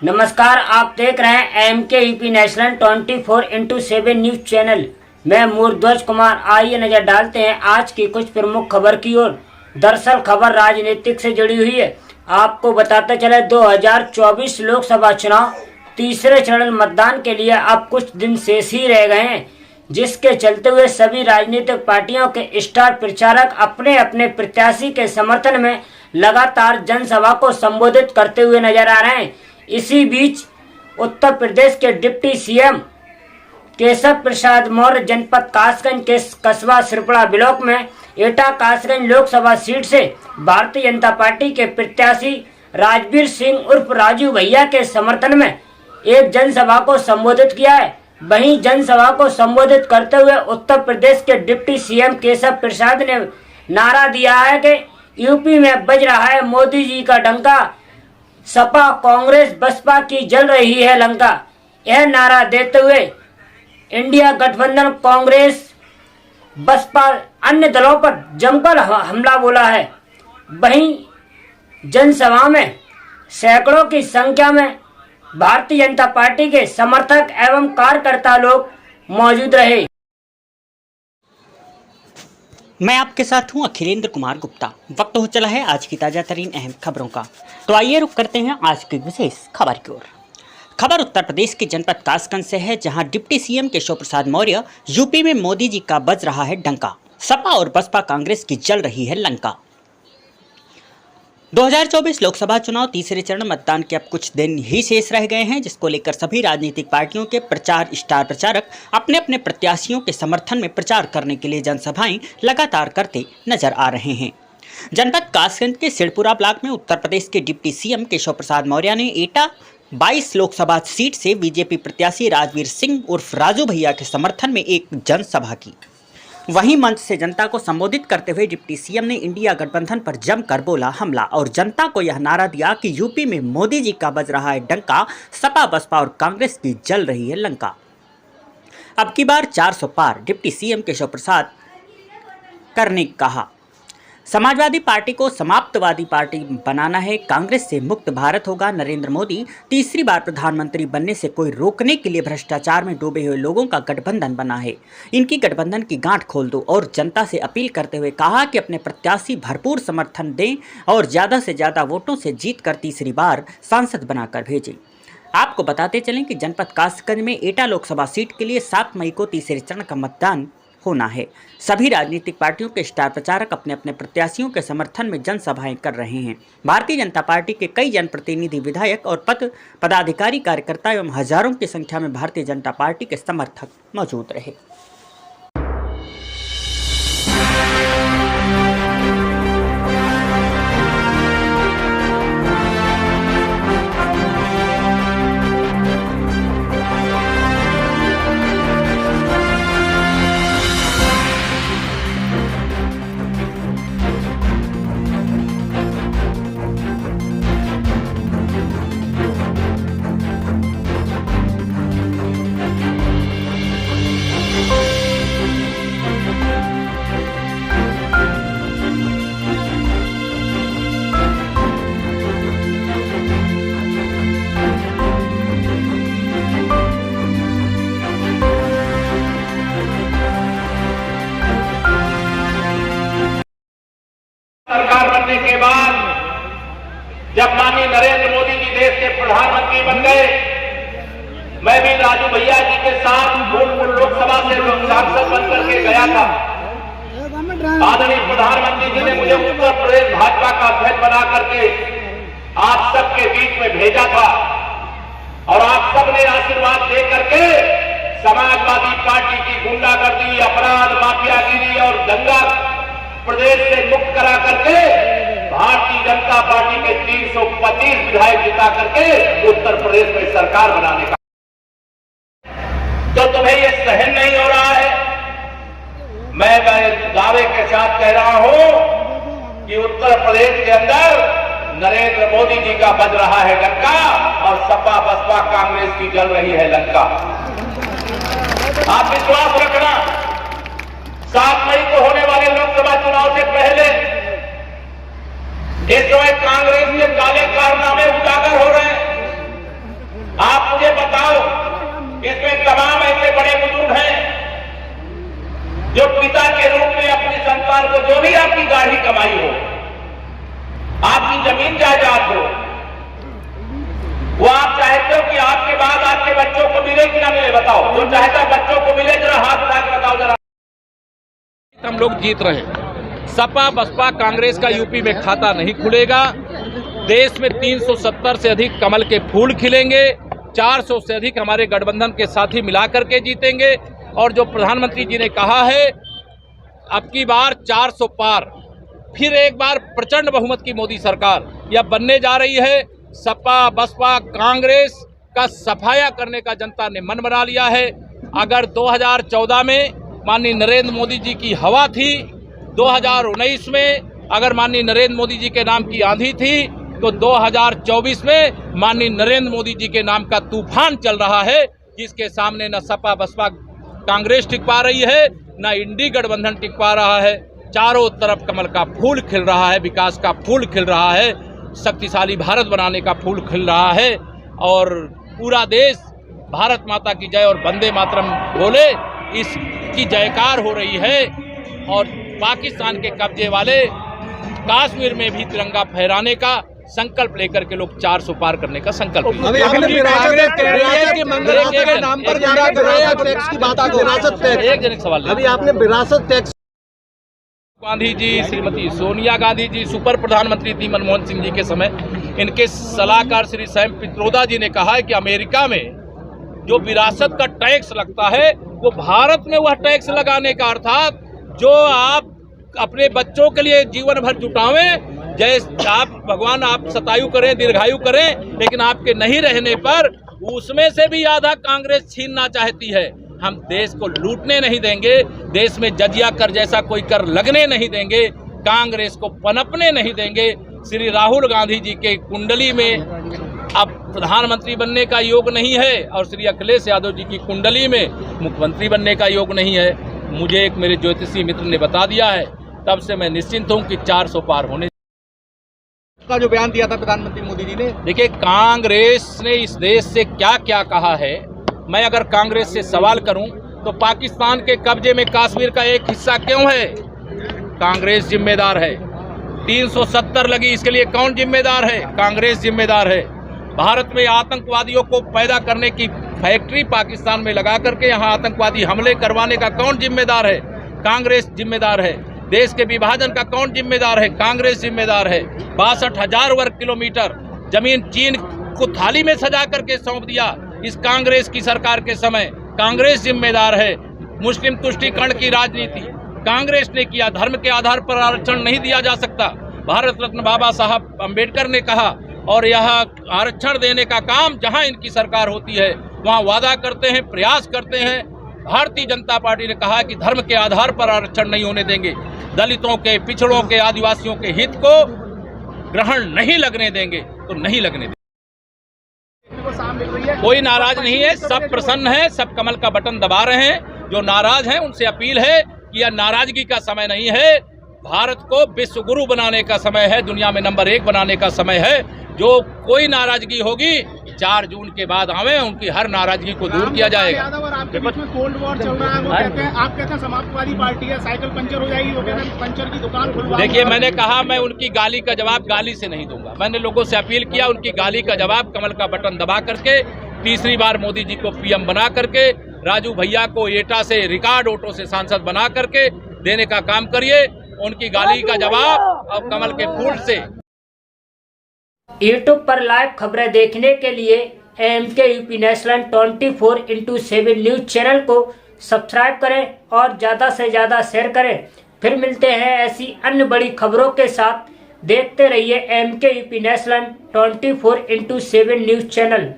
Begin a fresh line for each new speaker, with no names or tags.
नमस्कार, आप देख रहे हैं MK UP national 24x7 news channel. मैं मूर्ध्वज कुमार। आइए नजर डालते हैं आज की कुछ प्रमुख खबर की ओर। दरअसल खबर राजनीतिक से जुड़ी हुई है। आपको बताते चले 2024 लोकसभा चुनाव तीसरे चरण मतदान के लिए अब कुछ दिन शेष ही रह गए हैं, जिसके चलते हुए सभी राजनीतिक पार्टियों के स्टार प्रचारक अपने अपने प्रत्याशी के समर्थन में लगातार जनसभा को संबोधित करते हुए नजर आ रहे हैं। इसी बीच उत्तर प्रदेश के डिप्टी सीएम केशव प्रसाद मौर्य जनपद कासगंज के कस्बा सिरपड़ा ब्लॉक में एटा कासगंज लोकसभा सीट से भारतीय जनता पार्टी के प्रत्याशी राजवीर सिंह उर्फ राजू भैया के समर्थन में एक जनसभा को संबोधित किया है। वहीं जनसभा को संबोधित करते हुए उत्तर प्रदेश के डिप्टी सीएम केशव प्रसाद ने नारा दिया है कि यूपी में बज रहा है मोदी जी का डंका, सपा कांग्रेस बसपा की जल रही है लंका। यह नारा देते हुए इंडिया गठबंधन कांग्रेस बसपा अन्य दलों पर जमकर हमला बोला है। वहीं जनसभा में सैकड़ों की संख्या में भारतीय जनता पार्टी के समर्थक एवं कार्यकर्ता लोग मौजूद रहे।
मैं आपके साथ हूं अखिलेंद्र कुमार गुप्ता। वक्त हो चला है आज की ताजा तरीन अहम खबरों का, तो आइए रुक करते हैं आज की विशेष खबर की ओर। खबर उत्तर प्रदेश के जनपद कासगंज से है, जहां deputy CM Keshav Prasad Maurya UP में मोदी जी का बज रहा है डंका, सपा और बसपा कांग्रेस की जल रही है लंका। 2024 लोकसभा चुनाव तीसरे चरण मतदान के अब कुछ दिन ही शेष रह गए हैं, जिसको लेकर सभी राजनीतिक पार्टियों के स्टार प्रचारक अपने अपने प्रत्याशियों के समर्थन में प्रचार करने के लिए जनसभाएं लगातार करते नजर आ रहे हैं। जनपद कासगंज के सिरपुरा ब्लॉक में उत्तर प्रदेश के डिप्टी सीएम केशव प्रसाद मौर्य ने एटा 22 लोकसभा सीट से बीजेपी प्रत्याशी राजवीर सिंह उर्फ राजू भैया के समर्थन में एक जनसभा की। वहीं मंच से जनता को संबोधित करते हुए डिप्टी सीएम ने इंडिया गठबंधन पर जमकर बोला हमला और जनता को यह नारा दिया कि यूपी में मोदी जी का बज रहा है डंका, सपा बसपा और कांग्रेस की जल रही है लंका। अब की बार 400 पार डिप्टी सीएम केशव प्रसाद करने कहा। समाजवादी पार्टी को समाप्तवादी पार्टी बनाना है, कांग्रेस से मुक्त भारत होगा। नरेंद्र मोदी तीसरी बार प्रधानमंत्री बनने से कोई रोकने के लिए भ्रष्टाचार में डूबे हुए लोगों का गठबंधन बना है। इनकी गठबंधन की गांठ खोल दो और जनता से अपील करते हुए कहा कि अपने प्रत्याशी भरपूर समर्थन दें और ज़्यादा से ज़्यादा वोटों से जीतकर तीसरी बार सांसद बनाकर भेजें। आपको बताते चलें कि जनपद कासगंज में एटा लोकसभा सीट के लिए 7 मई को तीसरे चरण का मतदान होना है। सभी राजनीतिक पार्टियों के स्टार प्रचारक अपने अपने प्रत्याशियों के समर्थन में जनसभाएं कर रहे हैं। भारतीय जनता पार्टी के कई जनप्रतिनिधि, विधायक और पदाधिकारी, कार्यकर्ता एवं हजारों की संख्या में भारतीय जनता पार्टी के समर्थक मौजूद रहे।
सरकार बनने के बाद जब माननीय नरेंद्र मोदी जी देश के प्रधानमंत्री बन गए, मैं भी राजू भैया जी के साथ भूतपूर्व लोकसभा से सांसद बनकर के गया था। आदरणीय प्रधानमंत्री जी ने मुझे उत्तर प्रदेश भाजपा का अध्यक्ष बना करके आप सबके बीच में भेजा था और आप सब ने आशीर्वाद दे करके समाजवादी पार्टी की गुंडागर्दी, अपराध, माफियागिरी और दंगा प्रदेश से मुक्त करा करके भारतीय जनता पार्टी के 325 विधायक जिता करके उत्तर प्रदेश में सरकार बनाने का, तो तुम्हें यह सहन नहीं हो रहा है। मैं दावे के साथ कह रहा हूं कि उत्तर प्रदेश के अंदर नरेंद्र मोदी जी का बज रहा है डंका और सपा बसपा कांग्रेस की जल रही है लंका। आप विश्वास रखना, 7 मई को होने वाले लोकसभा चुनाव से पहले इस समय कांग्रेस के काले कारनामे उजागर हो रहे हैं। लोग जीत रहे हैं। सपा बसपा कांग्रेस का यूपी में खाता नहीं खुलेगा। देश में 370 से अधिक कमल के फूल खिलेंगे, 400 से अधिक हमारे गठबंधन के साथी मिलाकर के जीतेंगे। और जो प्रधानमंत्री जी ने कहा है अब की बार 400 पार, फिर एक बार प्रचंड बहुमत की मोदी सरकार यह बनने जा रही है। सपा बसपा कांग्रेस का सफाया करने का जनता ने मन बना लिया है। अगर 2014 में माननीय नरेंद्र मोदी जी की हवा थी, 2019 में अगर माननीय नरेंद्र मोदी जी के नाम की आंधी थी, तो 2024 में माननीय नरेंद्र मोदी जी के नाम का तूफान चल रहा है, जिसके सामने न सपा बसपा कांग्रेस टिक पा रही है, न इंडी गठबंधन टिक पा रहा है। चारों तरफ कमल का फूल खिल रहा है, विकास का फूल खिल रहा है, शक्तिशाली भारत बनाने का फूल खिल रहा है और पूरा देश भारत माता की जय और वंदे मातरम बोले इसकी जयकार हो रही है। और पाकिस्तान के कब्जे वाले कश्मीर में भी तिरंगा फहराने का संकल्प लेकर के लोग 400 पार करने का संकल्प
अभी आपने विरासत टैक्स
गांधी जी, श्रीमती सोनिया गांधी जी, सुपर प्रधानमंत्री थी मनमोहन सिंह जी के समय, इनके सलाहकार श्री सैम पित्रोदा जी ने कहा है कि अमेरिका में जो विरासत का टैक्स लगता है वो भारत में वह टैक्स लगाने का, अर्थात जो आप अपने बच्चों के लिए जीवन भर जुटावें, जैसे आप भगवान आप शतायु करें दीर्घायु करें, लेकिन आपके नहीं रहने पर उसमें से भी आधा कांग्रेस छीनना चाहती है। हम देश को लूटने नहीं देंगे, देश में जजिया कर जैसा कोई कर लगने नहीं देंगे, कांग्रेस को पनपने नहीं देंगे। श्री राहुल गांधी जी के कुंडली में अब प्रधानमंत्री बनने का योग नहीं है और श्री अखिलेश यादव जी की कुंडली में मुख्यमंत्री बनने का योग नहीं है। मुझे एक मेरे ज्योतिषी मित्र ने बता दिया है, तब से मैं निश्चिंत हूं कि 400 पार होने
का जो बयान दिया था प्रधानमंत्री मोदी जी ने।
देखिए, कांग्रेस ने इस देश से क्या क्या कहा है। मैं अगर कांग्रेस से सवाल करूं तो पाकिस्तान के कब्जे में कश्मीर का एक हिस्सा क्यों है? कांग्रेस जिम्मेदार है। 370 लगी, इसके लिए कौन जिम्मेदार है? कांग्रेस जिम्मेदार है। भारत में आतंकवादियों को पैदा करने की फैक्ट्री पाकिस्तान में लगा करके यहाँ आतंकवादी हमले करवाने का कौन जिम्मेदार है? कांग्रेस जिम्मेदार है। देश के विभाजन का कौन जिम्मेदार है? कांग्रेस जिम्मेदार है। 62,000 वर्ग किलोमीटर जमीन चीन को थाली में सजा करके सौंप दिया इस कांग्रेस की सरकार के समय, कांग्रेस जिम्मेदार है। मुस्लिम तुष्टीकरण की राजनीति कांग्रेस ने किया। धर्म के आधार पर आरक्षण नहीं दिया जा सकता, भारत रत्न बाबा साहब अम्बेडकर ने कहा। और यह आरक्षण देने का काम जहां इनकी सरकार होती है वहां वादा करते हैं, प्रयास करते हैं। भारतीय जनता पार्टी ने कहा कि धर्म के आधार पर आरक्षण नहीं होने देंगे, दलितों के, पिछड़ों के, आदिवासियों के हित को ग्रहण नहीं लगने देंगे, तो नहीं लगने देंगे। कोई नाराज नहीं है, सब प्रसन्न है, सब कमल का बटन दबा रहे हैं। जो नाराज हैं उनसे अपील है कि यह नाराजगी का समय नहीं है, भारत को विश्व गुरु बनाने का समय है, दुनिया में नंबर 1 बनाने का समय है। जो कोई नाराजगी होगी 4 जून के बाद आवे, उनकी हर नाराजगी को दूर किया जाएगा।
और आपके बीच में कोल्ड वॉर चल रहा है, वो कहते हैं, आप कहते हैं समाजवादी पार्टी है, साइकिल पंचर हो जाएगी, वो कहते हैं पंचर की दुकान खुलवा।
देखिए, मैंने कहा मैं उनकी गाली का जवाब गाली से नहीं दूंगा। मैंने लोगों से अपील किया, उनकी गाली का जवाब कमल का बटन दबा करके, तीसरी बार मोदी जी को पीएम बना करके, राजू भैया को एटा से, रिकॉर्ड वोटों से सांसद बना करके देने का काम करिए। उनकी गाली का जवाब अब कमल के फूल से।
यूट्यूब पर लाइव खबरें देखने के लिए MK UP national 24x7 news channel को सब्सक्राइब करें और ज़्यादा से ज़्यादा शेयर करें। फिर मिलते हैं ऐसी अन्य बड़ी खबरों के साथ। देखते रहिए MK UP national 24x7 news channel.